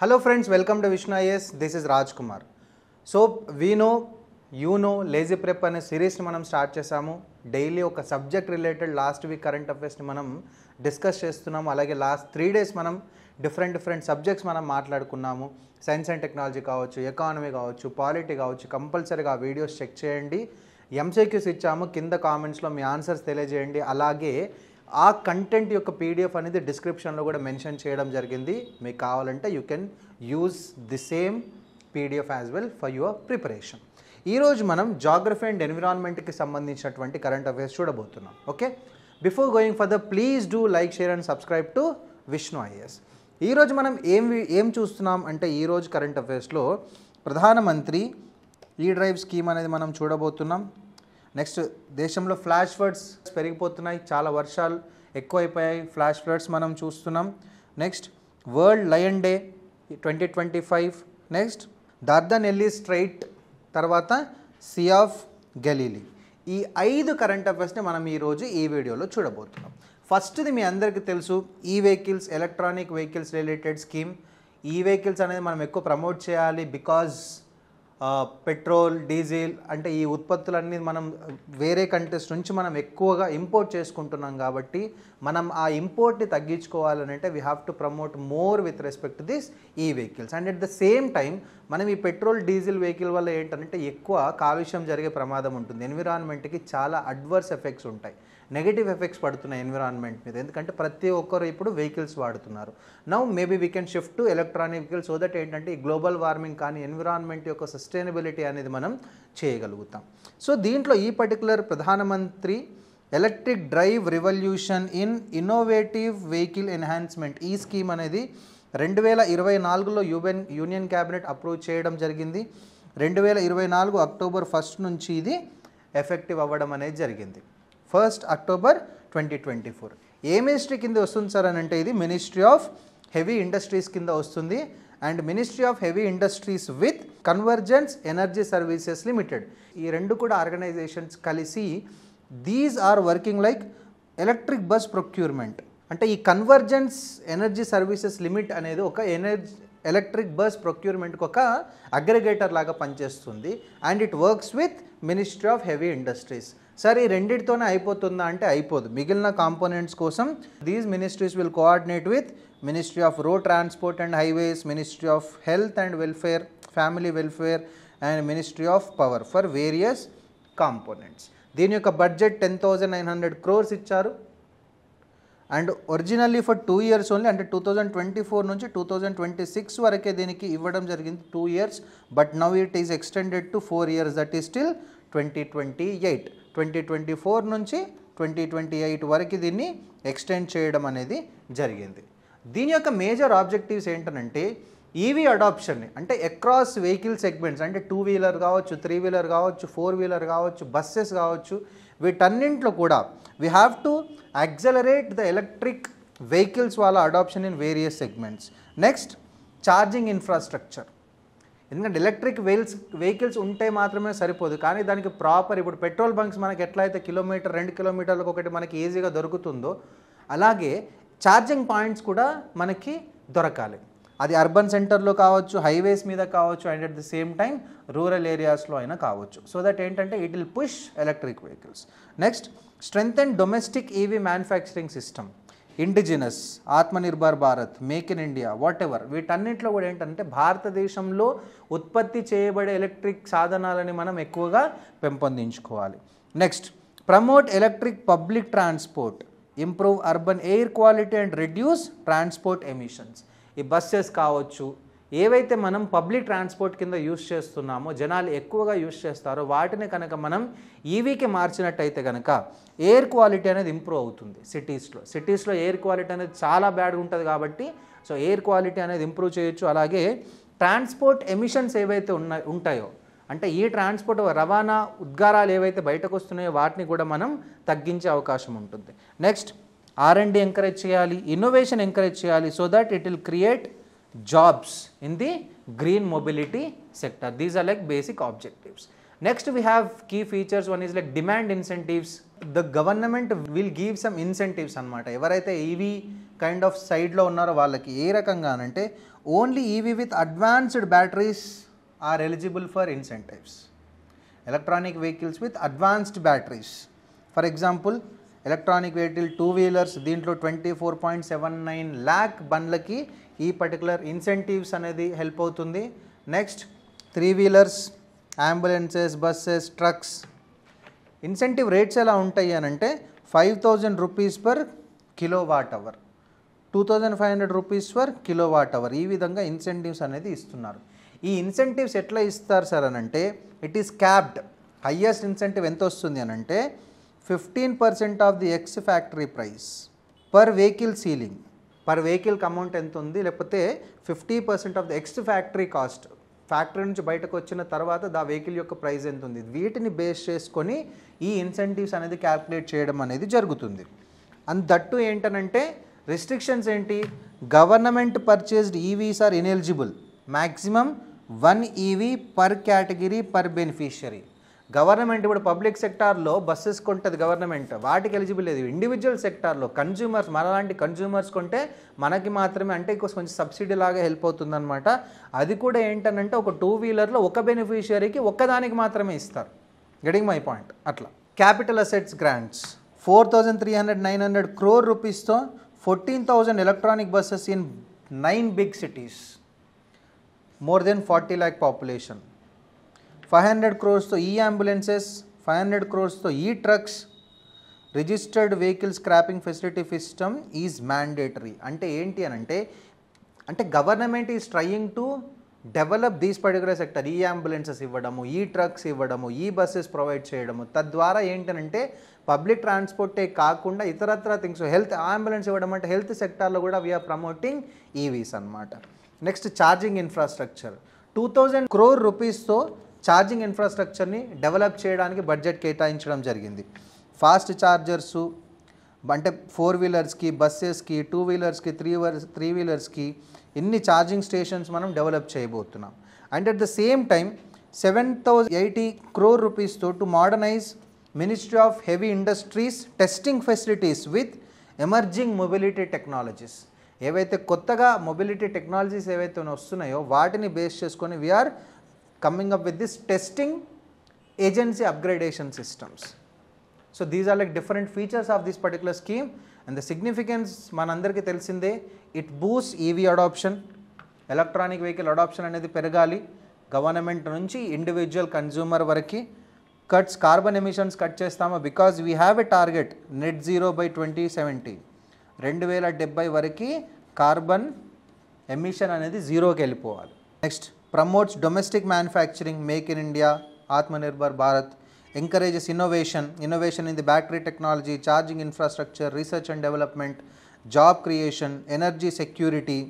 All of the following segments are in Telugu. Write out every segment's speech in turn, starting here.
Hello friends, welcome to Vishnu IAS. This is Raj Kumar. So we know, you know, lazy prep అనే సిరీస్ని మనం స్టార్ట్ చేసాము. డైలీ ఒక subject related last week current అఫైర్స్ని మనం డిస్కస్ చేస్తున్నాము. అలాగే లాస్ట్ 3 days మనం డిఫరెంట్ సబ్జెక్ట్స్ మనం మాట్లాడుకున్నాము. సైన్స్ అండ్ టెక్నాలజీ కావచ్చు, ఎకానమీ కావచ్చు, పాలిటీ కావచ్చు. కంపల్సరీగా ఆ వీడియోస్ చెక్ చేయండి. ఎంసీక్యూస్ ఇచ్చాము, కింద కామెంట్స్లో మీ ఆన్సర్స్ తెలియజేయండి. అలాగే ఆ కంటెంట్ యొక్క పీడిఎఫ్ అనేది డిస్క్రిప్షన్లో కూడా మెన్షన్ చేయడం జరిగింది. మీకు కావాలంటే you can use the same PDF as well for your preparation. ఈరోజు మనం జాగ్రఫీ అండ్ ఎన్విరాన్మెంట్కి సంబంధించినటువంటి కరెంట్ అఫైర్స్ చూడబోతున్నాం. Okay, before going for the please do like, share and subscribe to Vishnu IAS. ఈరోజు మనం ఏం చూస్తున్నాం అంటే, ఈరోజు కరెంట్ అఫైర్స్లో ప్రధానమంత్రి ఈ డ్రైవ్ స్కీమ్ అనేది మనం చూడబోతున్నాం. నెక్స్ట్, దేశంలో ఫ్లాష్ ఫ్లడ్స్ పెరిగిపోతున్నాయి, చాలా వర్షాలు ఎక్కువైపోయాయి, ఫ్లాష్ ఫ్లడ్స్ మనం చూస్తున్నాం. Next, world lion day 2025. Next, Dardanelles strait, తర్వాత సీ ఆఫ్ గలీలీ. ఈ 5 కరెంట్ అఫైర్స్ని మనం ఈరోజు ఈ వీడియోలో చూడబోతున్నాం. ఫస్ట్ది మీ అందరికీ తెలుసు, ఈ vehicles, electronic vehicles related scheme. ఈ వెహికల్స్ అనేది మనం ఎక్కువ ప్రమోట్ చేయాలి. బికాజ్ పెట్రోల్, డీజిల్ అంటే ఈ ఉత్పత్తులన్నీ మనం వేరే కంట్రీస్ నుంచి మనం ఎక్కువగా ఇంపోర్ట్ చేసుకుంటున్నాం. కాబట్టి మనం ఆ ఇంపోర్ట్ని తగ్గించుకోవాలని అంటే we have to promote more with respect to this ఈ vehicles. And at the same time మనం ఈ పెట్రోల్, డీజిల్ వెహికల్ వల్ల ఏంటంటే ఎక్కువ కాలుష్యం జరిగే ప్రమాదం ఉంటుంది. ఎన్విరాన్మెంట్కి చాలా అడ్వర్స్ ఎఫెక్ట్స్ ఉంటాయి, నెగటివ్ ఎఫెక్ట్స్ పడుతున్నాయి ఎన్విరాన్మెంట్ మీద. ఎందుకంటే ప్రతి ఒక్కరు ఇప్పుడు వెహికల్స్ వాడుతున్నారు. Now maybe we can shift to electronic vehicles. So that ఏంటంటే ఈ గ్లోబల్ వార్మింగ్ కానీ ఎన్విరాన్మెంట్ యొక్క సస్టైనబిలిటీ అనేది మనం చేయగలుగుతాం. సో దీంట్లో ఈ పర్టికులర్ ప్రధానమంత్రి electric drive revolution in innovative vehicle enhancement, ఈ స్కీమ్ అనేది 2024లో యూనియన్ క్యాబినెట్ అప్రూవ్ చేయడం జరిగింది. 2024 అక్టోబర్ 1 నుంచి ఇది ఎఫెక్టివ్ అవ్వడం అనేది జరిగింది. 1 అక్టోబర్ 2024. ఏ మినిస్ట్రీ కింద వస్తుంది సార్ అని అంటే, ఇది మినిస్ట్రీ ఆఫ్ హెవీ ఇండస్ట్రీస్ కింద వస్తుంది. And ministry of heavy industries with convergence energy services limited, ఈ రెండు కూడా ఆర్గనైజేషన్స్ కలిసి these are working like electric bus procurement. అంటే ఈ కన్వర్జెన్స్ ఎనర్జీ సర్వీసెస్ లిమిట్ అనేది ఒక ఎలక్ట్రిక్ బస్ ప్రొక్యూర్మెంట్కి ఒక అగ్రిగేటర్ లాగా పనిచేస్తుంది. And it works with ministry of heavy industries. Sir ఈ రెండింటితోనే అయిపోతుందా అంటే అయిపోదు. మిగిలిన కాంపోనెంట్స్ కోసం these ministries will coordinate with ministry of road transport and highways, ministry of health and welfare, family welfare and ministry of power for various components. దీని యొక్క బడ్జెట్ 10,900 crores ఇచ్చారు. And originally for 2 years only, అంటే 2024 నుంచి 2026 వరకే దీనికి ఇవ్వడం జరిగింది, 2 years. But now it is extended to 4 years, that is still 2028. 2024 నుంచి 2028 వరకు దీన్ని ఎక్స్టెండ్ చేయడం అనేది జరిగింది. దీని యొక్క మేజర్ ఆబ్జెక్టివ్స్ ఏంటంటే ఈవీ అడాప్షన్ని, అంటే అక్రాస్ వెహికల్ సెగ్మెంట్స్, అంటే 2-wheeler కావచ్చు, 3-wheeler కావచ్చు, 4-wheeler కావచ్చు, బస్సెస్ కావచ్చు, వీటన్నింటిలో కూడా we have to accelerate the electric vehicles వాళ్ళ adoption in various segments. Next, charging infrastructure. ఎందుకంటే ఎలక్ట్రిక్ వెహికల్స్ ఉంటే మాత్రమే సరిపోదు, కానీ దానికి ప్రాపర్, ఇప్పుడు పెట్రోల్ బంక్స్ మనకి ఎట్లయితే 2 కిలోమీటర్లకు ఒకటి మనకి ఈజీగా దొరుకుతుందో, అలాగే ఛార్జింగ్ పాయింట్స్ కూడా మనకి దొరకాలి. అది అర్బన్ సెంటర్లో కావచ్చు, హైవేస్ మీద కావచ్చు, and at the same time rural ఏరియాస్లో అయినా కావచ్చు. సో దట్ ఏంటంటే it will push electric vehicles. Next, strengthen domestic EV manufacturing system, indigenous, Atmanirbhar Bharat, make in India, what ever, వీటన్నిటిలో కూడా ఏంటంటే భారతదేశంలో ఉత్పత్తి చేయబడే ఎలక్ట్రిక్ సాధనాలని మనం ఎక్కువగా పెంపొందించుకోవాలి. Next, promote electric public transport, improve urban air quality and reduce transport emissions. ఈ బస్సెస్ కావచ్చు, ఏవైతే మనం పబ్లిక్ ట్రాన్స్పోర్ట్ కింద యూస్ చేస్తున్నామో, జనాలు ఎక్కువగా యూస్ చేస్తారో, వాటిని కనుక మనం ఈవీకి మార్చినట్టయితే కనుక ఎయిర్ క్వాలిటీ అనేది ఇంప్రూవ్ అవుతుంది. సిటీస్లో ఎయిర్ క్వాలిటీ అనేది చాలా బ్యాడ్గా ఉంటుంది. కాబట్టి సో ఎయిర్ క్వాలిటీ అనేది ఇంప్రూవ్ చేయొచ్చు. అలాగే ట్రాన్స్పోర్ట్ ఎమిషన్స్ ఏవైతే ఉంటాయో, అంటే ఈ ట్రాన్స్పోర్ట్ రవాణా ఉద్గారాలు ఏవైతే బయటకు వస్తున్నాయో వాటిని కూడా మనం తగ్గించే అవకాశం ఉంటుంది. నెక్స్ట్, R&D ఎంకరేజ్ చేయాలి, ఇన్నోవేషన్ ఎంకరేజ్ చేయాలి, so that it will create jobs in the green mobility sector. These are like basic objectives. Next, we have key features. One is like demand incentives. The government will give some incentives అన్నమాట. ఎవరైతే ఈవీ కైండ్ ఆఫ్ సైడ్లో ఉన్నారో వాళ్ళకి ఏ రకంగానంటే only EV with advanced batteries are eligible for incentives. Electronic vehicles with advanced batteries, for example electronic vehicle 2 wheelers దీంట్లో 24.79 lakh బండ్లకి ఈ పర్టికులర్ ఇన్సెంటివ్స్ అనేది హెల్ప్ అవుతుంది. Next 3 wheelers, ambulances, buses, trucks incentive rates ఎలా ఉంటాయి అని అంటే 5,000 rupees per kilowatt hour, 2,500 rupees per kilowatt hour, ఈ విధంగా ఇన్సెంటివ్స్ అనేది ఇస్తున్నారు. ఈ ఇన్సెంటివ్స్ ఎట్లా ఇస్తారు సార్ అని అంటే it is capped. Highest incentive ఎంత వస్తుంది అని అంటే 15% of the X factory price per vehicle ceiling. Per వెహికల్కి అమౌంట్ ఎంత ఉంది, లేకపోతే 50% of the X factory cost, factory నుంచి బయటకు వచ్చిన తర్వాత దా వెహికల్ యొక్క ప్రైస్ ఎంత ఉంది, వీటిని బేస్ చేసుకొని ఈ ఇన్సెంటివ్స్ అనేది క్యాల్కులేట్ చేయడం అనేది జరుగుతుంది. అండ్ దట్టు ఏంటనంటే రిస్ట్రిక్షన్స్ ఏంటి, government purchased EVs are ineligible, maximum 1 EV per category per beneficiary. Government ఇప్పుడు పబ్లిక్ సెక్టార్లో బస్సెస్ కొంటుంది గవర్నమెంట్, వాటికి ఎలిజిబుల్ లేదు. ఇండివిజువల్ సెక్టార్లో కన్జ్యూమర్స్, మనలాంటి కన్జ్యూమర్స్ కొంటే మనకి మాత్రమే, అంటే కొంచెం సబ్సిడీ లాగా హెల్ప్ అవుతుందన్నమాట. అది కూడా ఏంటనంటే ఒక 2 వీలర్లో ఒక బెనిఫిషియరీకి ఒక్కదానికి మాత్రమే ఇస్తారు. Getting my point. అట్లా క్యాపిటల్ అసెట్స్ గ్రాంట్స్ 4,300-900 crore రూపీస్తో 14,000 electronic buses in 9 big cities, more than 40 lakh population. 500 crores తో ఈ అంబులెన్సెస్, 500 crores తో ఈ trucks. Registered vehicle scrapping facility system is mandatory. అంటే ఏంటి అని అంటే government is trying to develop these particular sector. ఈ అంబులెన్సెస్ ఇవ్వడము, ఈ ట్రక్స్ ఇవ్వడము, ఈ బస్సెస్ ప్రొవైడ్ చేయడము, తద్వారా ఏంటనంటే పబ్లిక్ ట్రాన్స్పోర్టే కాకుండా ఇతరత్ర థింగ్స్, హెల్త్ అంబులెన్స్ ఇవ్వడం అంటే హెల్త్ సెక్టార్లో కూడా వీఆర్ ప్రమోటింగ్ ఈవీస్ అన్నమాట. నెక్స్ట్ ఛార్జింగ్ ఇన్ఫ్రాస్ట్రక్చర్ 2,000 crore రూపీస్తో ఛార్జింగ్ ఇన్ఫ్రాస్ట్రక్చర్ని డెవలప్ చేయడానికి బడ్జెట్ కేటాయించడం జరిగింది. ఫాస్ట్ ఛార్జర్సు అంటే 4 వీలర్స్కి, బస్సెస్కి, 2 వీలర్స్కి, 3 వీలర్స్కి ఇన్ని ఛార్జింగ్ స్టేషన్స్ మనం డెవలప్ చేయబోతున్నాం. And at the same time 7,080 crore రూపీస్తో to modernize ministry of heavy industries testing facilities with emerging mobility technologies. ఏవైతే కొత్తగా మొబిలిటీ టెక్నాలజీస్ ఏవైతే వస్తున్నాయో వాటిని బేస్ చేసుకొని we are coming up with this testing agency upgradation systems. So these are like different features of this particular scheme. And the significance మనందరికీ తెలిసిందే, it boost EV adoption. Electronic vehicle adoption అనేది పెరగాలి, గవర్నమెంట్ నుంచి ఇండివిజువల్ కన్జ్యూమర్ వరకు. కట్స్, కార్బన్ ఎమిషన్స్ కట్ చేస్తామా, because we have a target net zero by 2070. 2070 వరకు కార్బన్ ఎమిషన్ అనేది జీరోకి వెళ్ళిపోవాలి. Next promotes domestic manufacturing, make in India, Atmanirbhar Bharat. Encourages innovation in the battery technology, charging infrastructure, research and development, job creation, energy security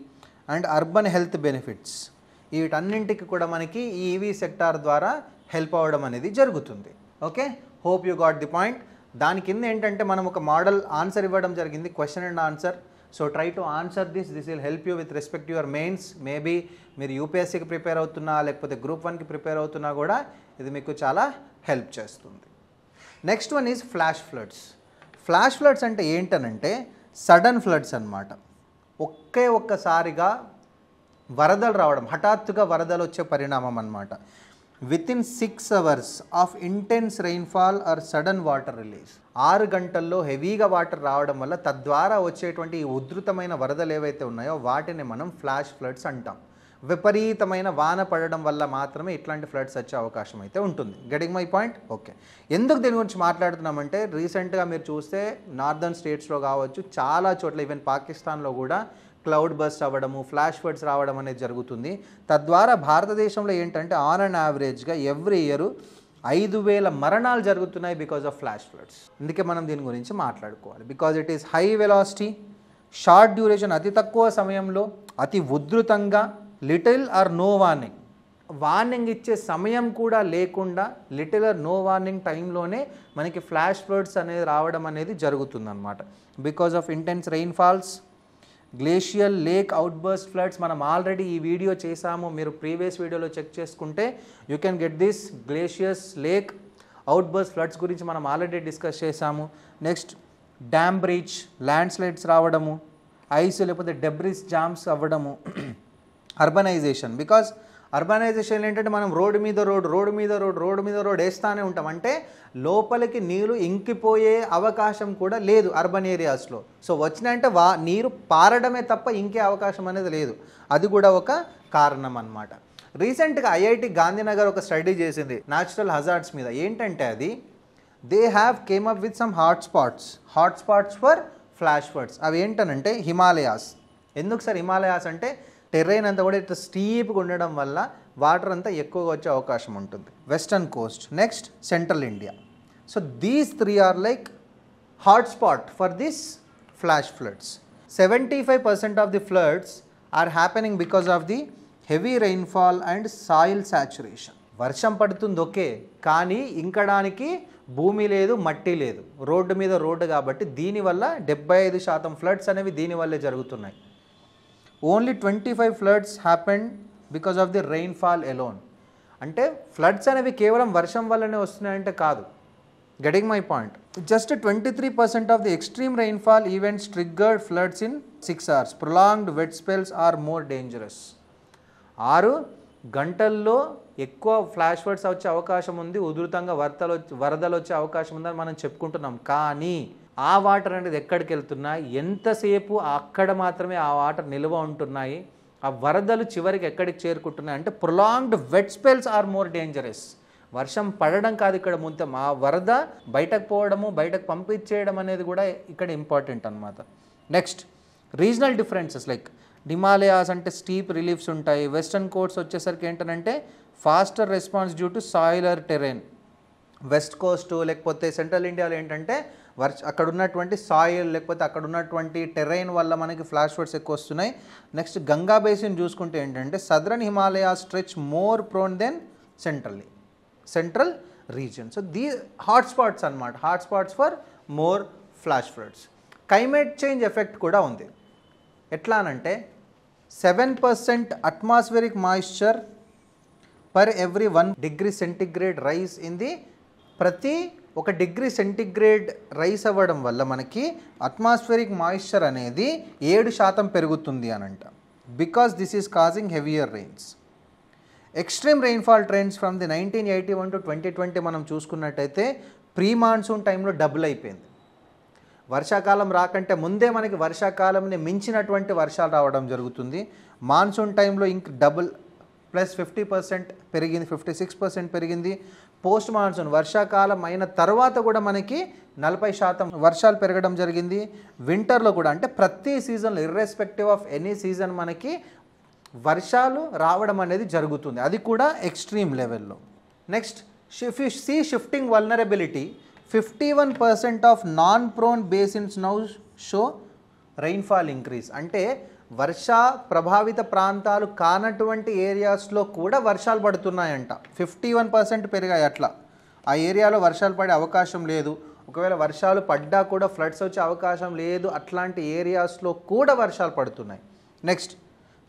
and urban health benefits. వీటన్నింటికి కూడా మనకి ఈ ఈవీ సెక్టార్ ద్వారా హెల్ప్ అవ్వడం అనేది జరుగుతుంది. Okay, hope you got the point. దాని కింద ఏంటంటే మనం ఒక మోడల్ ఆన్సర్ ఇవ్వడం జరిగింది, question and answer. So try to answer this will help you with respect your mains. Maybe మీరు యూపీఎస్సీకి ప్రిపేర్ అవుతున్నా, లేకపోతే గ్రూప్ 1కి ప్రిపేర్ అవుతున్నా కూడా ఇది మీకు చాలా హెల్ప్ చేస్తుంది. Next one is flash floods. Flash floods అంటే ఏంటనంటే సడన్ ఫ్లడ్స్ అన్నమాట. ఒక్కసారిగా వరదలు రావడం, హఠాత్తుగా వరదలు వచ్చే పరిణామం అన్నమాట. Within 6 hours of intense rainfall or sudden water release. 6 గంటల్లో హెవీగా వాటర్ రావడం వల్ల తద్వారా వచ్చేటువంటి ఈ ఉధృతమైన వరదలు ఏవైతే ఉన్నాయో వాటిని మనం ఫ్లాష్ ఫ్లడ్స్ అంటాం. విపరీతమైన వాన పడడం వల్ల మాత్రమే ఇట్లాంటి ఫ్లడ్స్ వచ్చే అవకాశం అయితే ఉంటుంది. Getting my point? ఓకే, ఎందుకు దీని గురించి మాట్లాడుతున్నామంటే రీసెంట్గా మీరు చూస్తే నార్దర్న్ స్టేట్స్లో కావచ్చు, చాలా చోట్ల ఈవెన్ పాకిస్తాన్లో కూడా క్లౌడ్ బస్ట్ అవ్వడము, ఫ్లాష్ ఫ్లడ్స్ రావడం అనేది జరుగుతుంది. తద్వారా భారతదేశంలో ఏంటంటే ఆన్ అండ్ యావరేజ్గా ఎవ్రీ ఇయర్ 5,000 మరణాలు జరుగుతున్నాయి బికాజ్ ఆఫ్ ఫ్లాష్ ఫ్లడ్స్. అందుకే మనం దీని గురించి మాట్లాడుకోవాలి. Because it is high velocity, short duration, అతి తక్కువ సమయంలో, అతి ఉధృతంగా, little or no warning, warning ఇచ్చే సమయం కూడా లేకుండా లిటిల్ ఆర్ నో వార్నింగ్ టైంలోనే మనకి ఫ్లాష్ ఫ్లడ్స్ అనేది రావడం అనేది జరుగుతుందన్నమాట. Because of intense rainfalls, glacial lake outburst floods మనం ఆల్రెడీ ఈ వీడియో చేసాము, మీరు ప్రీవియస్ వీడియోలో చెక్ చేసుకుంటే you can get this glacial lake outburst floods గురించి మనం ఆల్రెడీ డిస్కస్ చేసాము. Next dam breach, landslides రావడము, ఐస్ లేకపోతే డెబ్రిస్ జామ్స్ అవ్వడము, అర్బనైజేషన్. బికాజ్ అర్బనైజేషన్ ఏంటంటే మనం రోడ్డు మీద రోడ్ వేస్తూనే ఉంటాం, అంటే లోపలికి నీరు ఇంకిపోయే అవకాశం కూడా లేదు అర్బన్ ఏరియాస్లో. సో వచ్చినాయంటే నీరు పారడమే తప్ప ఇంకే అవకాశం అనేది లేదు. అది కూడా ఒక కారణం అన్నమాట. రీసెంట్గా ఐఐటి గాంధీనగర్ ఒక స్టడీ చేసింది న్యాచురల్ హజార్డ్స్ మీద. ఏంటంటే అది they have came up with some hotspots for flash floods. అవి ఏంటనంటే హిమాలయాస్. ఎందుకు సార్ హిమాలయాస్ అంటే టెర్రైన్ అంతా కూడా ఇట్లా స్టీప్గా ఉండడం వల్ల వాటర్ అంతా ఎక్కువగా వచ్చే అవకాశం ఉంటుంది. Western coast, next central India. So these 3 are like hotspot for this flash floods. 75% of the floods are happening because of the heavy rainfall and soil saturation. వర్షం పడుతుంది ఓకే, కానీ ఇంకడానికి భూమి లేదు, మట్టి లేదు, రోడ్డు మీద రోడ్డు, కాబట్టి దీనివల్ల 75% ఫ్లడ్స్ అనేవి దీనివల్లే జరుగుతున్నాయి. Only 25 floods happened because of the rainfall alone. అంటే ఫ్లడ్స్ అనేవి కేవలం వర్షం వల్లనే వస్తున్నాయంటే కాదు. Getting my point. Just 23% of the extreme rainfall events triggered floods in 6 hours. Prolonged wet spells are more dangerous. 6 గంటల్లో ఎక్కువ ఫ్లాష్ ఫ్లడ్స్ వచ్చే అవకాశం ఉంది, ఉధృతంగా వరదలు వచ్చే అవకాశం ఉందని మనం చెప్పుకుంటున్నాం. కానీ ఆ వాటర్ అనేది ఎక్కడికి వెళ్తున్నాయి, ఎంతసేపు అక్కడ మాత్రమే ఆ వాటర్ నిల్వ ఉంటున్నాయి, ఆ వరదలు చివరికి ఎక్కడికి చేరుకుంటున్నాయి అంటే prolonged wet spells are more dangerous. వర్షం పడడం కాదు ఇక్కడ మొత్తం, ఆ వరద బయటకు పోవడము, బయటకు పంపించేయడం అనేది కూడా ఇక్కడ ఇంపార్టెంట్ అనమాట. Next regional differences, like Himalayas అంటే స్టీప్ రిలీఫ్స్ ఉంటాయి. వెస్టర్న్ కోస్ట్ వచ్చేసరికి ఏంటంటే faster response due to soiler terrain. West coast లేకపోతే సెంట్రల్ ఇండియాలో ఏంటంటే అక్కడ ఉన్నటువంటి సాయిల్ లేకపోతే అక్కడ ఉన్నటువంటి టెరైన్ వల్ల మనకి ఫ్లాష్ ఫ్లడ్స్ ఎక్కువ వస్తున్నాయి. నెక్స్ట్ గంగా బేసిన్ చూసుకుంటే ఏంటంటే southern Himalaya stretch more prone than central region. So the hotspots అనమాట, hotspots for more flash floods. Climate change effect కూడా ఉంది. ఎట్లా అనంటే 7% atmospheric moisture per every 1 degree centigrade rise in the, ప్రతి 1 degree centigrade రైస్ అవ్వడం వల్ల మనకి అట్మాస్ఫియరిక్ మాయిశ్చర్ అనేది 7% పెరుగుతుంది అనంట. Because this is causing heavier rains. Extreme rainfall trends from the 1981 to 2020 మనం చూసుకున్నట్టయితే ప్రీ మాన్సూన్ టైంలో డబుల్ అయిపోయింది. వర్షాకాలం రాకంటే ముందే మనకి వర్షాకాలంని మించినటువంటి వర్షాలు రావడం జరుగుతుంది. మాన్సూన్ టైంలో ఇంక డబుల్ ప్లస్ 50% పెరిగింది, 56% పెరిగింది. పోస్ట్ మాన్సూన్ వర్షాకాలం అయిన తర్వాత కూడా మనకి 40% వర్షాలు పెరగడం జరిగింది. వింటర్లో కూడా, అంటే ప్రతి సీజన్లో ఇర్రెస్పెక్టివ్ ఆఫ్ ఎనీ సీజన్ మనకి వర్షాలు రావడం అనేది జరుగుతుంది, అది కూడా ఎక్స్ట్రీమ్ లెవెల్లో. Next see shifting vulnerability. 51% of non prone basins now show rainfall increase. అంటే వర్ష ప్రభావిత ప్రాంతాలు కానటువంటి ఏరియాస్లో కూడా వర్షాలు పడుతున్నాయంట. 51% పెరిగాయి. అట్లా ఆ ఏరియాలో వర్షాలు పడే అవకాశం లేదు, ఒకవేళ వర్షాలు పడ్డా కూడా ఫ్లడ్స్ వచ్చే అవకాశం లేదు, అట్లాంటి ఏరియాస్లో కూడా వర్షాలు పడుతున్నాయి. నెక్స్ట్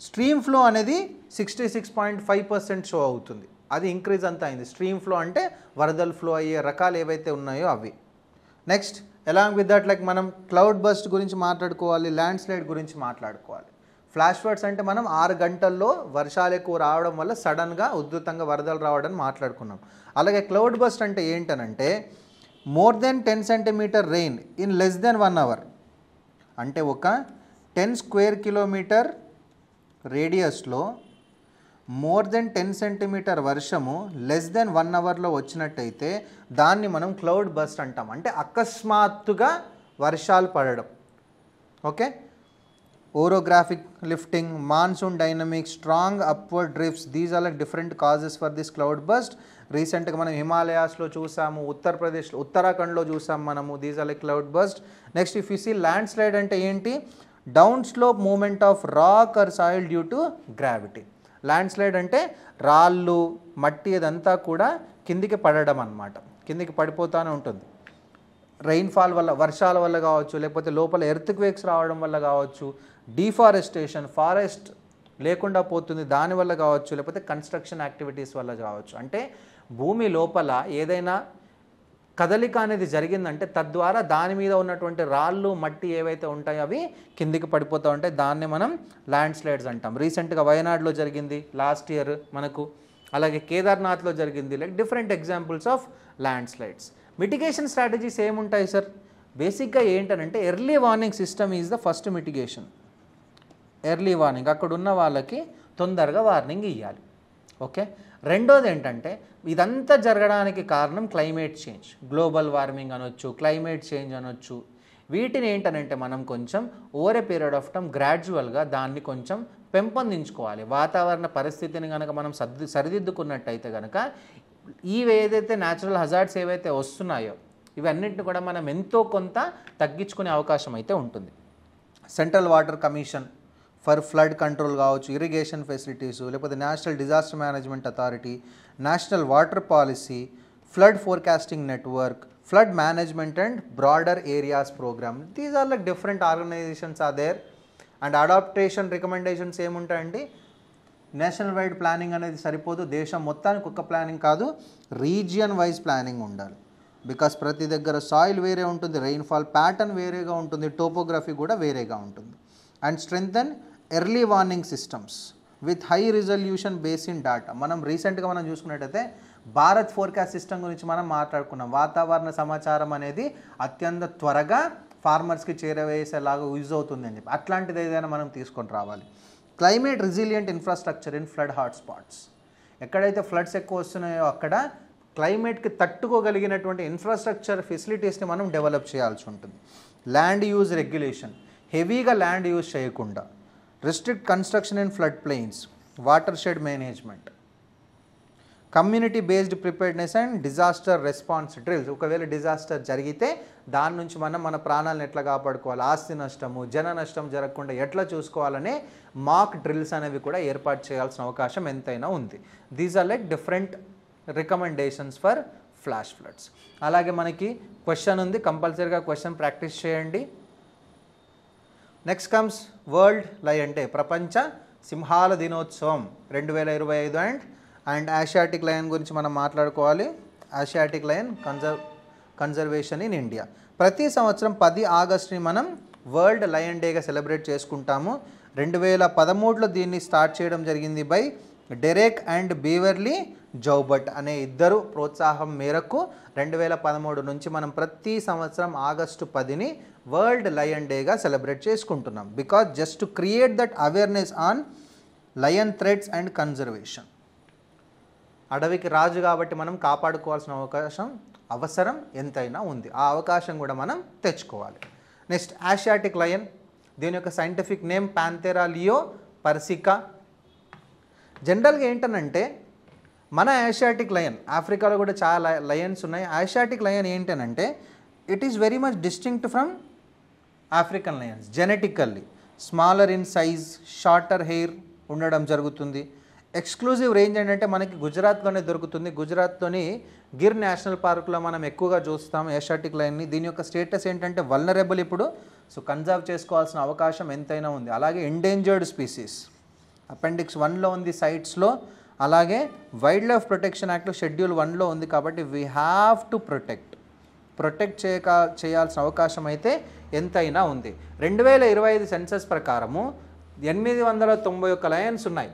స్ట్రీమ్ ఫ్లో అనేది 66.5% షో అవుతుంది, అది ఇంక్రీజ్ అంతా అయింది. స్ట్రీమ్ ఫ్లో అంటే వరదలు ఫ్లో అయ్యే రకాలు ఏవైతే ఉన్నాయో అవి. Next along with that like మనం క్లౌడ్ బస్ట్ గురించి మాట్లాడుకోవాలి, ల్యాండ్ స్లైడ్ గురించి మాట్లాడుకోవాలి. ఫ్లాష్ ఫ్లడ్స్ అంటే మనం 6 గంటల్లో వర్షాలు ఎక్కువ రావడం వల్ల సడన్గా ఉధృతంగా వరదలు రావడం మాట్లాడుకున్నాం. అలాగే క్లౌడ్ బస్ట్ అంటే ఏంటనంటే more than 10 centimeter rain in less than 1 hour. అంటే ఒక 10 square kilometer రేడియస్లో మోర్ దెన్ 10 centimeter వర్షము లెస్ దెన్ 1 hourలో వచ్చినట్టయితే దాన్ని మనం క్లౌడ్ బస్ట్ అంటాం. అంటే అకస్మాత్తుగా వర్షాలు పడడం. Okay, orographic lifting, monsoon dynamics, strong upward drifts, these are like different causes for this cloudburst. రీసెంట్గా మనం హిమాలయాస్లో చూసాము, ఉత్తరప్రదేశ్లో ఉత్తరాఖండ్లో చూసాము మనము, these are like cloudburst. Next if you see landslide అంటే ఏంటి, down slope movement of rock or soil due to gravity. Landslide అంటే రాళ్ళు మట్టి అదంతా కూడా కిందికి పడడం అన్నమాట, కిందికి పడిపోతూనే ఉంటుంది. రెయిన్ఫాల్ వల్ల, వర్షాల వల్ల కావచ్చు, లేకపోతే లోపల ఎర్త్క్వేక్స్ రావడం వల్ల కావచ్చు, డిఫారెస్టేషన్ ఫారెస్ట్ లేకుండా పోతుంది దానివల్ల కావచ్చు, లేకపోతే కన్స్ట్రక్షన్ యాక్టివిటీస్ వల్ల కావచ్చు. అంటే భూమి లోపల ఏదైనా కదలిక అనేది జరిగిందంటే తద్వారా దాని మీద ఉన్నటువంటి రాళ్ళు మట్టి ఏవైతే ఉంటాయో అవి కిందికి పడిపోతూ ఉంటాయి. దాన్ని మనం ల్యాండ్ స్లైడ్స్ అంటాం. రీసెంట్గా వయనాడ్లో జరిగింది లాస్ట్ ఇయర్ మనకు, అలాగే కేదార్నాథ్లో జరిగింది. Like different examples of land slides. Mitigation strategies ఏముంటాయి సార్? బేసిక్గా ఏంటనంటే early warning system is the first mitigation. Early warning, అక్కడ ఉన్న వాళ్ళకి తొందరగా వార్నింగ్ ఇవ్వాలి. ఓకే. రెండోది ఏంటంటే ఇదంతా జరగడానికి కారణం క్లైమేట్ చేంజ్, గ్లోబల్ వార్మింగ్ అనొచ్చు, క్లైమేట్ చేంజ్ అనొచ్చు. వీటిని ఏంటనంటే మనం కొంచెం over a period of time గ్రాడ్యువల్గా దాన్ని కొంచెం పెంపొందించుకోవాలి. వాతావరణ పరిస్థితిని కనుక మనం సరిదిద్దుకున్నట్టయితే కనుక ఇవి ఏదైతే న్యాచురల్ హజార్డ్స్ ఏవైతే వస్తున్నాయో ఇవన్నింటిని కూడా మనం ఎంతో కొంత తగ్గించుకునే అవకాశం అయితే ఉంటుంది. Central water commission for flood control కావచ్చు, ఇరిగేషన్ ఫెసిలిటీసు, లేకపోతే national disaster management authority, national water policy, flood forecasting network, flood management and broader areas programme. These are like different organisations are there. And adaptation recommendations ఏముంటాయండి? నేషనల్ వైడ్ ప్లానింగ్ అనేది సరిపోదు, దేశం మొత్తానికి ఒక ప్లానింగ్ కాదు, రీజియన్ వైజ్ ప్లానింగ్ ఉండాలి. బికాస్ ప్రతి దగ్గర సాయిల్ వేరే ఉంటుంది, రెయిన్ఫాల్ ప్యాటర్న్ వేరేగా ఉంటుంది, టోపోగ్రఫీ కూడా వేరేగా ఉంటుంది. And strengthen early warning systems with high resolution basin data. మనం రీసెంట్గా మనం చూసుకున్నట్టయితే భారత్ ఫోర్కాస్ట్ సిస్టమ్ గురించి మనం మాట్లాడుకున్నాం. వాతావరణ సమాచారం అనేది అత్యంత త్వరగా ఫార్మర్స్కి చేరవేసేలాగా యూజ్ అవుతుంది అని చెప్పి, అట్లాంటిది ఏదైనా మనం తీసుకొని రావాలి. Climate resilient infrastructure in flood hotspots. ఎక్కడైతే ఫ్లడ్స్ ఎక్కువ వస్తున్నాయో అక్కడ క్లైమేట్కి తట్టుకోగలిగినటువంటి ఇన్ఫ్రాస్ట్రక్చర్ ఫెసిలిటీస్ని మనం డెవలప్ చేయాల్సి ఉంటుంది. ల్యాండ్ యూజ్ రెగ్యులేషన్, హెవీగా ల్యాండ్ యూజ్ చేయకుండా. Restrict construction in flood plains, water shed management, community based preparedness and disaster response drills. ఒకవేళ డిజాస్టర్ జరిగితే దాని నుంచి మనం మన ప్రాణాలను ఎట్లా కాపాడుకోవాలి, ఆస్తి నష్టము, జన నష్టం జరగకుండా ఎట్లా చూసుకోవాలనే మాక్ డ్రిల్స్ అనేవి కూడా ఏర్పాటు చేయాల్సిన అవకాశం ఎంతైనా ఉంది. These are like different recommendations for flash floods. అలాగే మనకి క్వశ్చన్ ఉంది, కంపల్సరీగా క్వశ్చన్ ప్రాక్టీస్ చేయండి. Next comes world lion day, ప్రపంచ సింహాల దినోత్సవం 2025 అండ్ ఆసియాటిక్ లయన్ గురించి మనం మాట్లాడుకోవాలి. Asiatic lion conservation in India. ప్రతి సంవత్సరం 10 ఆగస్టుని మనం వరల్డ్ లయన్ డేగా సెలబ్రేట్ చేసుకుంటాము. 2013లో దీన్ని స్టార్ట్ చేయడం జరిగింది బై డెరెక్ అండ్ బీవర్లీ జౌబర్ట్ అనే ఇద్దరు ప్రోత్సాహం మేరకు 2013 నుంచి మనం ప్రతి సంవత్సరం ఆగస్టు 10ని వరల్డ్ లయన్ డేగా సెలబ్రేట్ చేసుకుంటున్నాం. Because just to create that awareness on lion threads and conservation. అడవికి రాజు కాబట్టి మనం కాపాడుకోవాల్సిన అవసరం ఎంతైనా ఉంది. ఆ అవకాశం కూడా మనం తెచ్చుకోవాలి. నెక్స్ట్ ఆసియాటిక్ లయన్, దీని యొక్క సైంటిఫిక్ నేమ్ ప్యాంథెరా లియో పర్సికా. జనరల్గా ఏంటనంటే మన ఆసియాటిక్ లయన్, ఆఫ్రికాలో కూడా చాలా లయన్స్ ఉన్నాయి. ఆసియాటిక్ లయన్ ఏంటనంటే it is very much distinct from African Lions. Genetically smaller in size, shorter hair ఉండడం జరుగుతుంది. ఎక్స్క్లూజివ్ రేంజ్ ఏంటంటే మనకి గుజరాత్లోనే దొరుకుతుంది. గుజరాత్లోని గిర్ నేషనల్ పార్క్లో మనం ఎక్కువగా చూస్తాం ఏషియాటిక్ లయన్ని. దీని యొక్క స్టేటస్ ఏంటంటే వల్నరబుల్ ఇప్పుడు, సో కన్జర్వ్ చేసుకోవాల్సిన అవకాశం ఎంతైనా ఉంది. అలాగే ఎండేంజర్డ్ స్పీసీస్ అపెండిక్స్ 1లో ఉంది సైట్స్లో. అలాగే వైల్డ్ లైఫ్ ప్రొటెక్షన్ యాక్ట్లో షెడ్యూల్ 1లో ఉంది. కాబట్టి వీ హ్యావ్ టు ప్రొటెక్ట్ చేయాల్సిన అవకాశం అయితే ఎంతైనా ఉంది. 2025 సెన్సస్ ప్రకారము 891 లయన్స్ ఉన్నాయి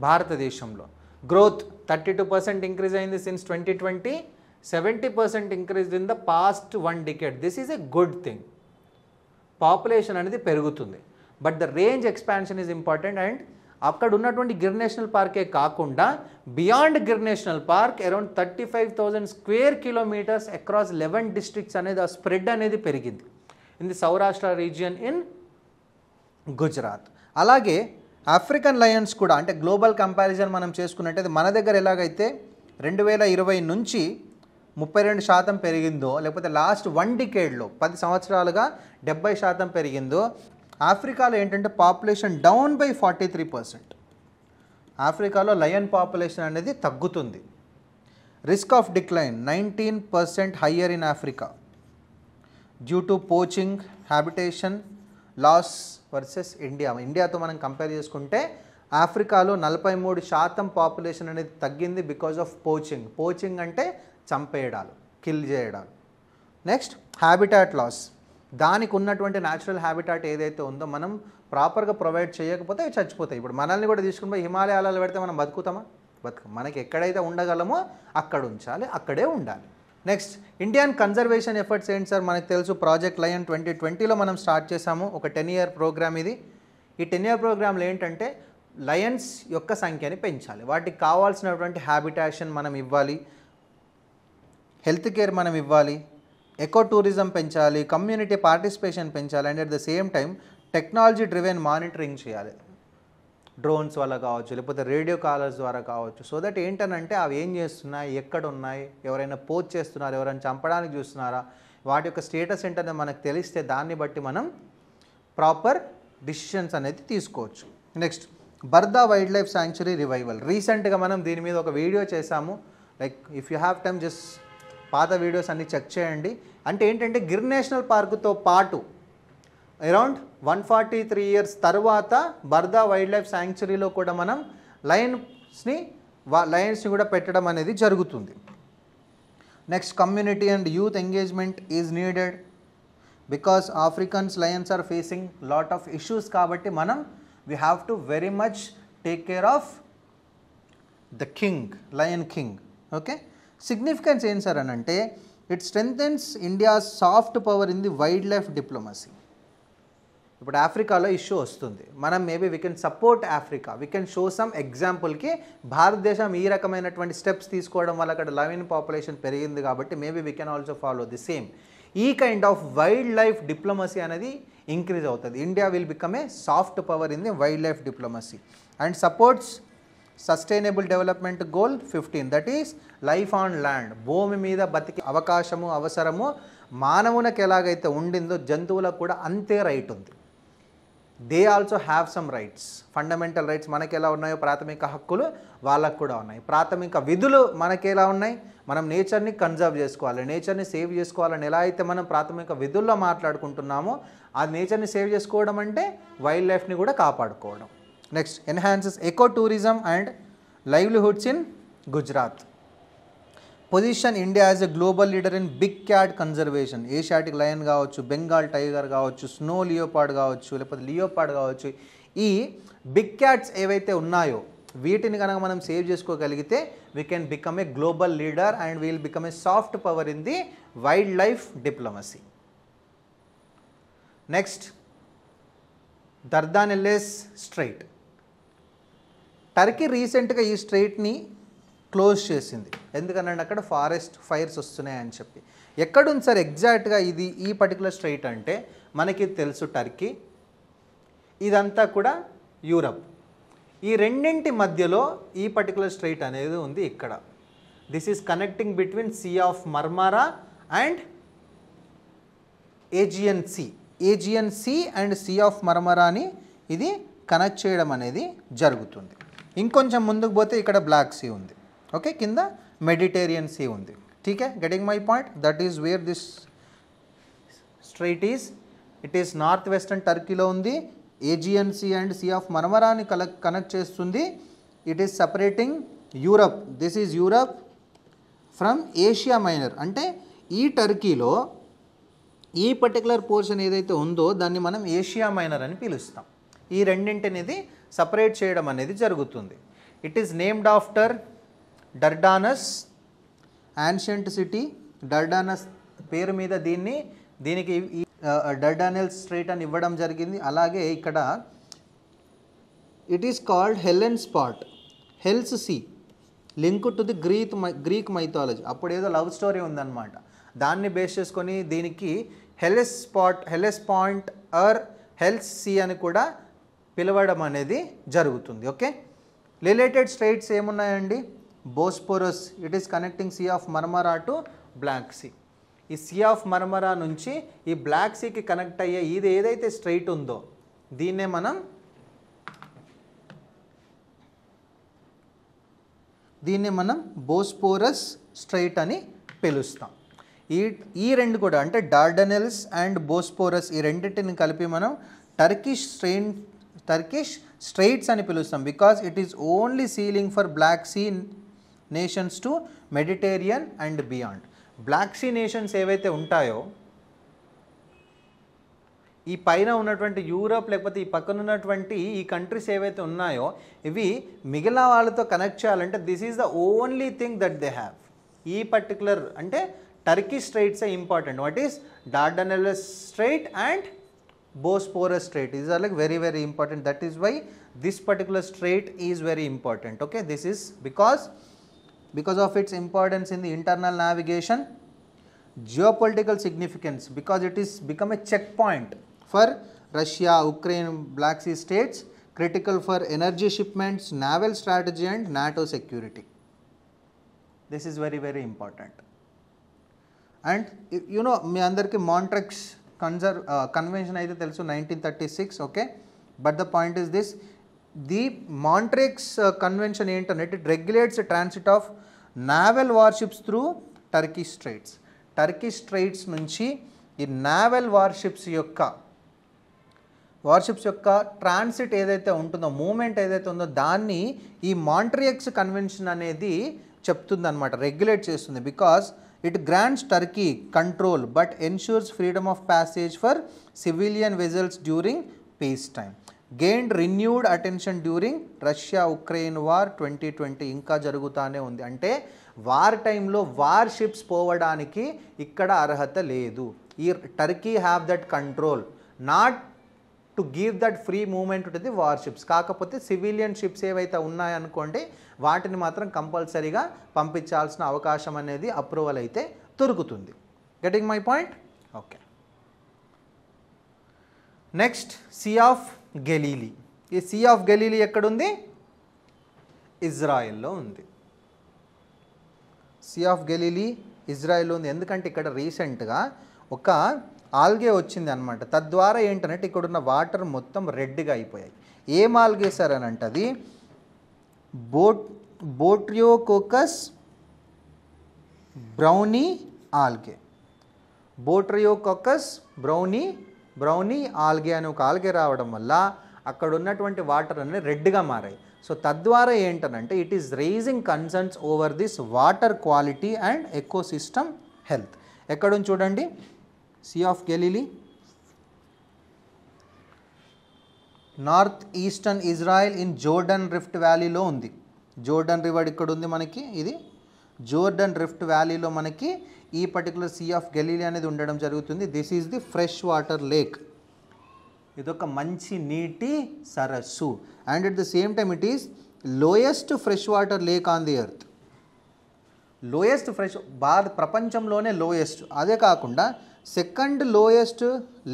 భారతదేశంలో. గ్రోత్ 32% ఇంక్రీజ్ అయింది since 2020, 70% increase in the past 1 decade. This is a good thing. Population అనేది పెరుగుతుంది, but the range expansion is important. And అక్కడ ఉన్నటువంటి గిర్ నేషనల్ పార్కే కాకుండా beyond Gir national park around 35,000 square kilometers across 11 districts అనేది ఆ స్ప్రెడ్ అనేది పెరిగింది in the Saurashtra region in Gujarat. అలాగే ఆఫ్రికన్ లయన్స్ కూడా, అంటే గ్లోబల్ కంపారిజన్ మనం చేసుకున్నట్టయితే మన దగ్గర ఎలాగైతే 2020 నుంచి 32% పెరిగిందో, లేకపోతే లాస్ట్ 1 decadeలో 10 సంవత్సరాలుగా 70% పెరిగిందో, ఆఫ్రికాలో ఏంటంటే పాపులేషన్ డౌన్ బై 43%. ఆఫ్రికాలో లయన్ పాపులేషన్ అనేది తగ్గుతుంది. Risk of decline 19% higher in Africa due to poaching, habitation loss versus India. ఇండియాతో మనం కంపేర్ చేసుకుంటే ఆఫ్రికాలో 43% పాపులేషన్ అనేది తగ్గింది బికాజ్ ఆఫ్ పోచింగ్. పోచింగ్ అంటే చంపేయడాలు, కిల్ చేయడాలు. నెక్స్ట్ హ్యాబిటాట్ లాస్, దానికి ఉన్నటువంటి న్యాచురల్ హ్యాబిటాట్ ఏదైతే ఉందో మనం ప్రాపర్గా ప్రొవైడ్ చేయకపోతే అవి చచ్చిపోతాయి. ఇప్పుడు మనల్ని కూడా తీసుకుని పోయి హిమాలయాలలో పెడితే మనం బతుకుతామా? బతుకు. మనకి ఎక్కడైతే ఉండగలమో అక్కడ ఉంచాలి, అక్కడే ఉండాలి. నెక్స్ట్ ఇండియన్ కన్జర్వేషన్ ఎఫర్ట్స్ ఏంటి సార్? మనకు తెలుసు ప్రాజెక్ట్ లయన్ 2020లో మనం స్టార్ట్ చేసాము. ఒక 10-year ప్రోగ్రామ్ ఇది. ఈ 10-year ప్రోగ్రాంలో ఏంటంటే లయన్స్ యొక్క సంఖ్యని పెంచాలి, వాటికి కావాల్సినటువంటి హ్యాబిటేషన్ మనం ఇవ్వాలి, హెల్త్ కేర్ మనం ఇవ్వాలి, ఎకో టూరిజం పెంచాలి, కమ్యూనిటీ పార్టిసిపేషన్ పెంచాలి, and at the same time technology driven monitoring చేయాలి, డ్రోన్స్ వల్ల కావచ్చు, లేకపోతే రేడియో కాలర్స్ ద్వారా కావచ్చు. సో దట్ ఏంటనంటే అవి ఏం చేస్తున్నాయి, ఎక్కడ ఉన్నాయి, ఎవరైనా పోస్ట్ చేస్తున్నారు, ఎవరైనా చంపడానికి చూస్తున్నారా, వాటి యొక్క స్టేటస్ ఏంటనేది మనకు తెలిస్తే దాన్ని బట్టి మనం ప్రాపర్ డిసిషన్స్ అనేది తీసుకోవచ్చు. Next Barda wild life sanctuary revival. రీసెంట్గా మనం దీని మీద ఒక వీడియో చేశాము. Like if you have time just పాత వీడియోస్ అన్నీ చెక్ చేయండి. అంటే ఏంటంటే గిర్ నేషనల్ పార్కుతో పాటు అరౌండ్ 143 years తర్వాత బర్దా వైల్డ్ లైఫ్ శాంక్చురీలో కూడా మనం లయన్స్ని కూడా పెట్టడం అనేది జరుగుతుంది. Next community and youth engagement is needed because Africans lions are facing lot of issues. కాబట్టి మనం we have to very much take care of the king, lion king. Okay, significance ఏం సార్ అని అంటే it strengthens India's soft power in the wildlife diplomacy. ఇప్పుడు ఆఫ్రికాలో ఇష్యూ వస్తుంది, మనం maybe we can support Africa, we can show some ఎగ్జాంపుల్కి భారతదేశం ఈ రకమైనటువంటి స్టెప్స్ తీసుకోవడం వల్ల అక్కడ లయన్ పాపులేషన్ పెరిగింది కాబట్టి maybe we can also follow the same. ఈ kind of wildlife diplomacy అనేది ఇంక్రీజ్ అవుతుంది. India will become a soft power in the wildlife diplomacy and supports sustainable development goal 15, that is life on land. భూమి మీద బతికే అవకాశము, అవసరము మానవునికి ఎలాగైతే ఉండిందో జంతువులకు కూడా అంతే రైట్ ఉంది. They also have some rights, fundamental rights మనకి ఎలా ఉన్నాయో ప్రాథమిక హక్కులు వాళ్ళకు కూడా ఉన్నాయి. ప్రాథమిక విధులు మనకి ఎలా ఉన్నాయి, మనం నేచర్ని కన్జర్వ్ చేసుకోవాలి, నేచర్ని సేవ్ చేసుకోవాలని ఎలా అయితే మనం ప్రాథమిక విధుల్లో మాట్లాడుకుంటున్నామో ఆ నేచర్ని సేవ్ చేసుకోవడం అంటే వైల్డ్ లైఫ్ని కూడా కాపాడుకోవడం. Next enhances eco tourism and livelihoods in Gujarat. Position India as a global leader in big cat conservation. Asiatic lion కావచ్చు, బెంగాల్ టైగర్ కావచ్చు, స్నో లియోపార్డ్ కావచ్చు, లేకపోతే లియోపార్డ్ కావచ్చు. ఈ బిగ్ క్యాట్స్ ఏవైతే ఉన్నాయో వీటిని కనుక మనం సేవ్ చేసుకోగలిగితే we can become a global leader and we'll become a soft power in the wildlife diplomacy. Next Dardanelles strait. Turkey రీసెంట్గా ఈ స్ట్రైట్ని క్లోజ్ చేసింది, ఎందుకనంటే అక్కడ ఫారెస్ట్ ఫైర్స్ వస్తున్నాయని చెప్పి. ఎక్కడుంది సార్ ఎగ్జాక్ట్గా ఇది ఈ పర్టికులర్ స్ట్రైట్ అంటే మనకి తెలుసు టర్కీ, ఇదంతా కూడా యూరప్. ఈ రెండింటి మధ్యలో ఈ పర్టికులర్ స్ట్రైట్ అనేది ఉంది ఇక్కడ. This is connecting between sea of Marmara and Aegean sea. Aegean sea and sea of మర్మారాని ఇది కనెక్ట్ చేయడం అనేది జరుగుతుంది. ఇంకొంచెం ముందుకు పోతే ఇక్కడ బ్లాక్ సీ ఉంది, ఓకే, కింద మెడిటేరియన్ సీ ఉంది. ఠీకే, getting my point. That is where this strait is. It is north western టర్కీలో ఉంది. Aegean sea and sea of మర్మరాని కనెక్ట్ చేస్తుంది. It is separating Europe. This is Europe from Asia minor. అంటే ఈ టర్కీలో ఈ పర్టికులర్ పోర్షన్ ఏదైతే ఉందో దాన్ని మనం ఏషియా మైనర్ అని పిలుస్తాం. ఈ రెండింటినిది సపరేట్ చేయడం అనేది జరుగుతుంది. It is named after Dardanus, ancient city. Dardanus పేరు మీద దీనికి డర్డానెల్ స్ట్రైట్ అని ఇవ్వడం జరిగింది. అలాగే ఇక్కడ it is called Hellespont, Helle's sea, link to the Greek mythology. అప్పుడు ఏదో లవ్ స్టోరీ ఉందన్నమాట, దాన్ని బేస్ చేసుకొని దీనికి Hellespont or Helle's sea అని కూడా పిలవడం అనేది జరుగుతుంది. ఓకే, రిలేటెడ్ స్ట్రైట్స్ ఏమున్నాయండి? Bosporus, it is connecting sea of Marmara to black sea. ఈ సీ ఆఫ్ మర్మరా నుంచి ఈ బ్లాక్ సీకి కనెక్ట్ అయ్యే ఇది ఏదైతే స్ట్రైట్ ఉందో దీన్నే మనం బోస్పోరస్ స్ట్రైట్ అని పిలుస్తాం. ఈ రెండు కూడా అంటే డార్డనెల్స్ అండ్ బోస్పోరస్ ఈ రెండింటిని కలిపి మనం టర్కిష్ స్ట్రైట్స్ అని పిలుస్తాం. Because it is only sealing for Black Sea nations to Mediterranean and beyond. Black Sea nations ఏవైతే ఉంటాయో, ఈ పైన ఉన్నటువంటి యూరప్ లేకపోతే ఈ పక్కన ఉన్నటువంటి ఈ కంట్రీస్ ఏవైతే ఉన్నాయో ఇవి మిగిలిన వాళ్ళతో కనెక్ట్ చేయాలంటే this is the only thing that they have. ఈ పర్టికులర్ అంటే టర్కీ స్ట్రైట్సే important. What is Dardanelles strait and Bosporus Strait. These are like very very important. That is why this particular strait is very important. Okay, this is because of its importance in the internal navigation, geopolitical significance, because it is become a checkpoint for Russia, Ukraine, Black Sea states, critical for energy shipments, naval strategy and NATO security. This is very very important. And you know, మీ అందరికీ మాంట్రెక్స్ కన్వెన్షన్ అయితే తెలుసు 1936. Okay, but the point is this, the Montreux convention ఏంటంటే it regulates transit of naval warships through Turkey straits. Turkey straits నుంచి ఈ నావల్ వార్షిప్స్ యొక్క ట్రాన్సిట్ ఏదైతే ఉంటుందో, మూమెంట్ ఏదైతే ఉందో దాన్ని ఈ మాంట్రియాక్స్ కన్వెన్షన్ అనేది చెప్తుందన్నమాట, రెగ్యులేట్ చేస్తుంది. Because it grants Turkey control but ensures freedom of passage for civilian vessels during peacetime. Gained renewed attention during Russia-Ukraine war 2020. ఇంకా జరుగుతానే ఉంది. అంటే వార్ టైంలో వార్ షిప్స్ పోవడానికి ఇక్కడ అర్హత లేదు. ఈ Turkey have that control not to give that free moment to the war ships. కాకపోతే సివిలియన్ షిప్స్ ఏవైతే ఉన్నాయనుకోండి వాటిని మాత్రం కంపల్సరీగా పంపించాల్సిన అవకాశం అనేది అప్రూవల్ అయితే దొరుకుతుంది. Getting my point? Okay. Next, sea of Galilee. ఈ సీ ఆఫ్ గెలీలీ ఎక్కడుంది? ఇజ్రాయెల్లో ఉంది. సీ ఆఫ్ గెలీలీ ఇజ్రాయెల్లో ఉంది. ఎందుకంటే ఇక్కడ రీసెంట్గా ఒక ఆల్గే వచ్చింది అనమాట. తద్వారా ఏంటంటే ఇక్కడున్న వాటర్ మొత్తం రెడ్గా అయిపోయాయి. ఏం ఆల్గే సార్ అని అంటే అది బోట్రియోకోకస్ బ్రౌనీ ఆల్గే. బోట్రియోకోకస్ బ్రౌనీ ఆల్గే అని ఒక ఆల్గే రావడం వల్ల అక్కడ ఉన్నటువంటి వాటర్ అన్ని రెడ్గా మారాయి. సో తద్వారా ఏంటనంటే it is raising concerns over this water quality and ecosystem health. ఎక్కడుంది చూడండి, sea of Galilee, north eastern Israel in Jordan rift వ్యాలీలో ఉంది. జోర్డన్ రివర్ ఇక్కడ ఉంది మనకి. ఇది జోర్డన్ రిఫ్ట్ వ్యాలీలో మనకి ఈ పర్టికులర్ సీ ఆఫ్ గెలీలీ అనేది ఉండడం జరుగుతుంది. This is the fresh water lake. ఇదొక మంచి నీటి సరస్సు. And at the same time it is lowest fresh water lake on the earth. Lowest fresh, ప్రపంచంలోనే లోయెస్ట్. అదే కాకుండా second lowest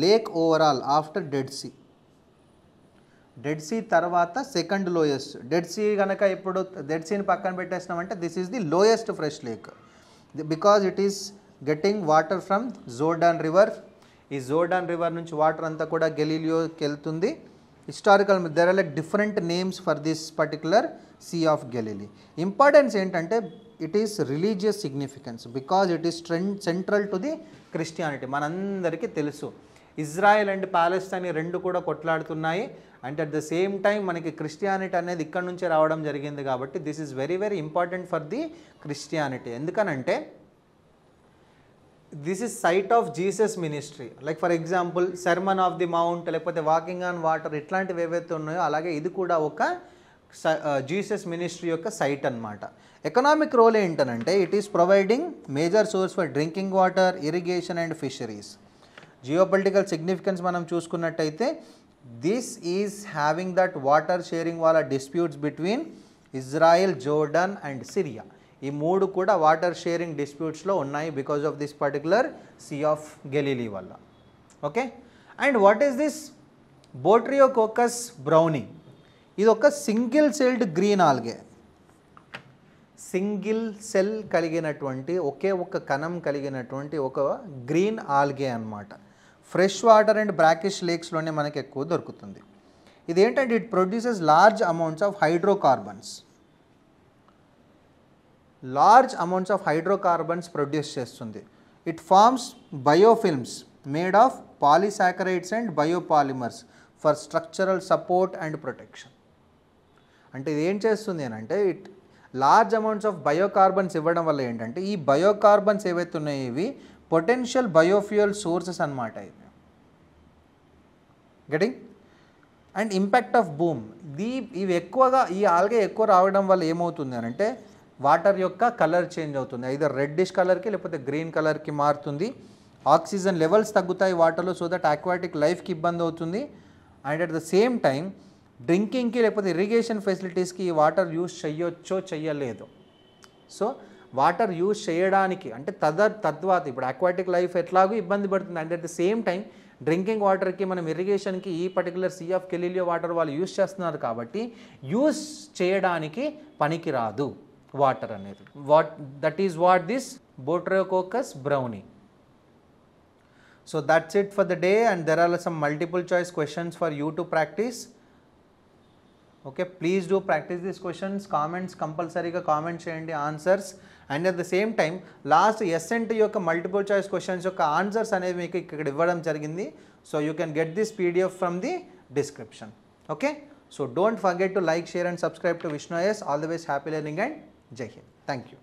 lake overall after dead sea. Dead sea తర్వాత సెకండ్ లోయెస్ట్. డెడ్ సీ కనుక ఇప్పుడు డెడ్ సీని పక్కన పెట్టేసినామంటే this is the lowest fresh lake because it is getting water from Jordan river. ఈ జోర్డాన్ రివర్ నుంచి వాటర్ అంతా కూడా గెలీలియోకి వెళ్తుంది. Historical there are like different names for this particular sea of Galilee. Importance ఏంటంటే it is religious significance because it is central to the Christianity. మనందరికీ తెలుసు ఇజ్రాయెల్ అండ్ ప్యాలెస్తైన్ రెండు కూడా కొట్లాడుతున్నాయి. And at the same time మనకి క్రిస్టియానిటీ అనేది ఇక్కడ నుంచే రావడం జరిగింది. కాబట్టి this is very very important for the Christianity. ఎందుకనంటే this is site of Jesus ministry. Like for example sermon of the mount లేకపోతే వాకింగ్ ఆన్ వాటర్ ఇట్లాంటివి ఏవైతే ఉన్నాయో అలాగే ఇది కూడా ఒక జీసస్ మినిస్ట్రీ యొక్క సైట్ అన్నమాట. ఎకనామిక్ రోల్ ఏంటనంటే it is providing major source for drinking water, irrigation and fisheries. Geopolitical significance మనం చూసుకున్నట్టయితే this is having that water sharing వాళ్ళ disputes between Israel, Jordan and Syria. ఈ మూడు కూడా వాటర్ షేరింగ్ డిస్ప్యూట్స్లో ఉన్నాయి because of this particular sea of Galilee వల్ల. Okay. And what is this Botryococcus braunii? ఇది ఒక single celled green algae. Single cell కలిగినటువంటి ఒకే ఒక కణం కలిగినటువంటి ఒక గ్రీన్ ఆల్గే అన్నమాట. ఫ్రెష్ వాటర్ అండ్ బ్రాకిష్ లేక్స్లోనే మనకి ఎక్కువ దొరుకుతుంది. ఇదేంటంటే it produces large amounts of hydrocarbons produce చేస్తుంది. It forms biofilms made of polysaccharides and biopolymers for structural support and protection. అంటే ఇది ఏం చేస్తుంది అని అంటే లార్జ్ అమౌంట్స్ ఆఫ్ బయోకార్బన్స్ ఇవ్వడం వల్ల ఏంటంటే ఈ బయోకార్బన్స్ ఏవైతే ఉన్నాయో ఇవి పొటెన్షియల్ బయోఫ్యూయల్ సోర్సెస్ అనమాట ఇవి. Getting? And impact of boom, ఇవి ఎక్కువగా ఈ ఆల్గే ఎక్కువ రావడం వల్ల ఏమవుతుంది అని అంటే వాటర్ యొక్క కలర్ చేంజ్ అవుతుంది, ఐదర్ రెడ్డిష్ కలర్కి లేకపోతే గ్రీన్ కలర్కి మారుతుంది. ఆక్సిజన్ లెవెల్స్ తగ్గుతాయి వాటర్లో, సో దట్ ఆక్వాటిక్ లైఫ్కి ఇబ్బంది అవుతుంది. And at the same time డ్రింకింగ్కి లేకపోతే ఇరిగేషన్ ఫెసిలిటీస్కి ఈ వాటర్ యూజ్ చేయొచ్చో చెయ్యలేదు. సో వాటర్ యూజ్ చేయడానికి అంటే తద్వాత ఇప్పుడు ఆక్వాటిక్ లైఫ్ ఎట్లాగో ఇబ్బంది పడుతుంది. And at the same time drinking వాటర్కి మనం ఇరిగేషన్కి ఈ particular sea of Galilee water వాళ్ళు యూజ్ చేస్తున్నారు కాబట్టి యూజ్ చేయడానికి పనికిరాదు వాటర్ అనేది. That is what this Botryococcus braunii. So that's it for the day, and there are some multiple choice questions for you to practice. Okay, please do practice these questions. Comments compulsory ga comment cheyandi answers, and at the same time last SNT yokka multiple choice questions yokka answers anevi meeku ikkada ivvadam jarigindi, so you can get this PDF from the description. Okay, so don't forget to like, share and subscribe to Vishnu IAS. All the best, happy learning and Jai Hind. Thank you.